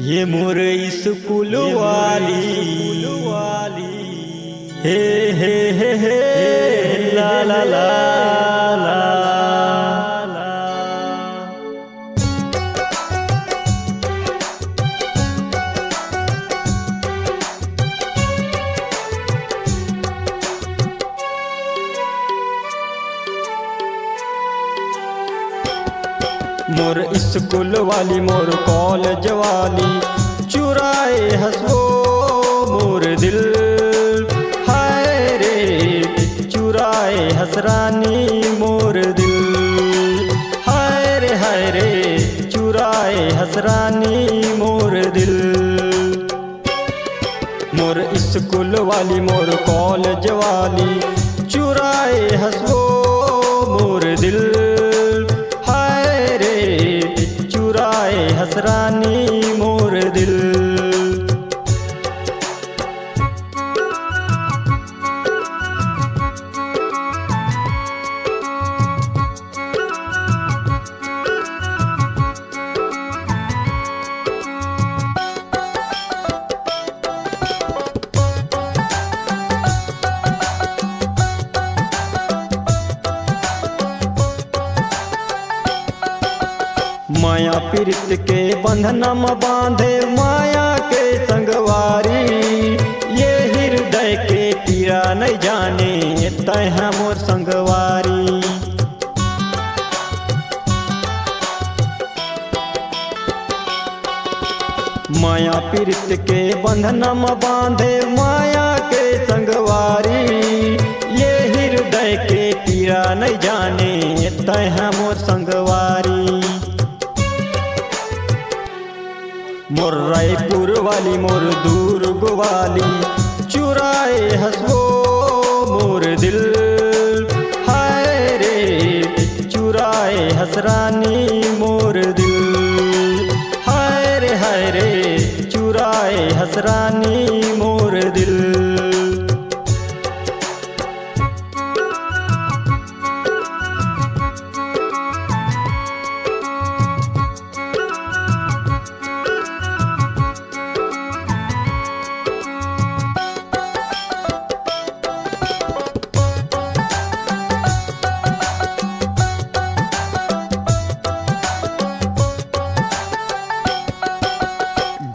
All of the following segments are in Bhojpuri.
ये मोर स्कूल वाली हे हे हे हे ला ला ला ला। मोर स्कूल वाली मोर कॉलेज वाली चुराए हंसो मोर दिल, हाय रे चुराए हंसरानी मोर दिल, हाय रे चुराए हंसरानी मोर दिल। मोर स्कूल वाली मोर कॉलेज वाली चुराए हंसो मोर दिल, हंसरानी मोर दिल। माया पीरित के बंधनम बांधे माया के संगवारी, ये हृदय के पीड़ा नहीं जाने तह मोर संगवारी। माया पीरित के बंधनम बांधे माया के संगवारी, ये हृदय के पीड़ा नहीं जाने तह मोर संगवारी। मोर रायपुर वाली मोर दुर्ग वाली चुराए हंसो मोर दिल, हाय रे चुराए हंसरानी मोर दिल, हाय रे चुराए हंसरानी मोर दिल।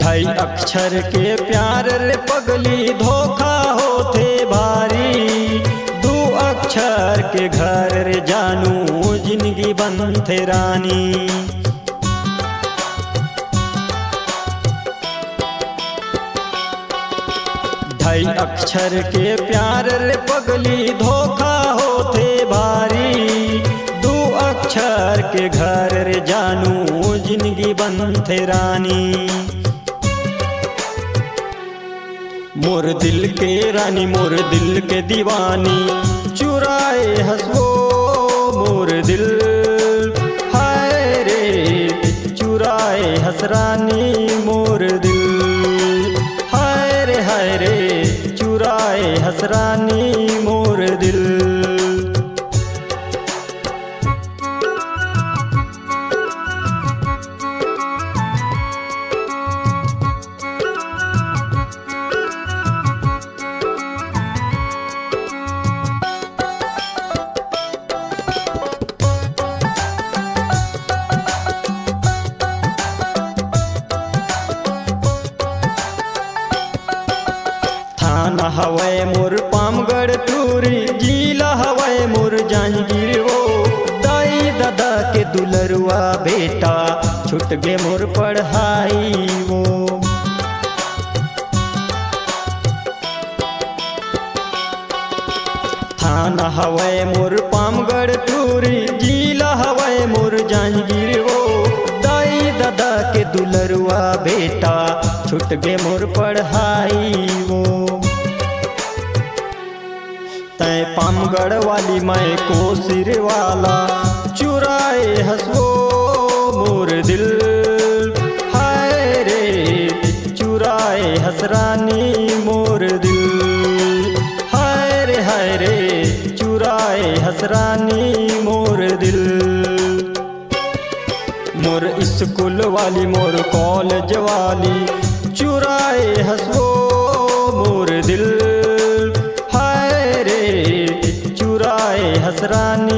ढाई अक्षर के प्यार रे पगली धोखा होते भारी, दो अक्षर के घर रे जानू जिंदगी बनते रानी। ढाई अक्षर के प्यार रे पगली धोखा होते भारी, दो अक्षर के घर रे जानू जिंदगी बनते रानी। मोर दिल के रानी मोर दिल के दीवानी चुराए हंसो मोर दिल, हाय रे चुराए हंसरानी मोर दिल, हाय रे चुराए हंसरानी मोर दिल। थाना हवाए मोर पामगढ़ टूरी, जिला हवाए मोर जांजगीर वो, दाई दादा के दुलरुआ बेटा छूट गे मोर पढ़ाई वो। थाना हवाए मोर पामगढ़ टूरी, जिला हवाए मोर जांजगीर वो, दाई दादा के दुलरुआ बेटा छूट गे मोर पढ़ाई वो। तय पामगढ़ वाली मैं को सिर वाला चुराए हंसो मोर दिल, हाय रे चुराए हंसरानी मोर दिल, हाय रे चुराए हंसरानी मोर दिल। मोर स्कूल वाली मोर कॉलेज वाली चुराए हंसो मोर दिल, हाय रे चुराए हंसरानी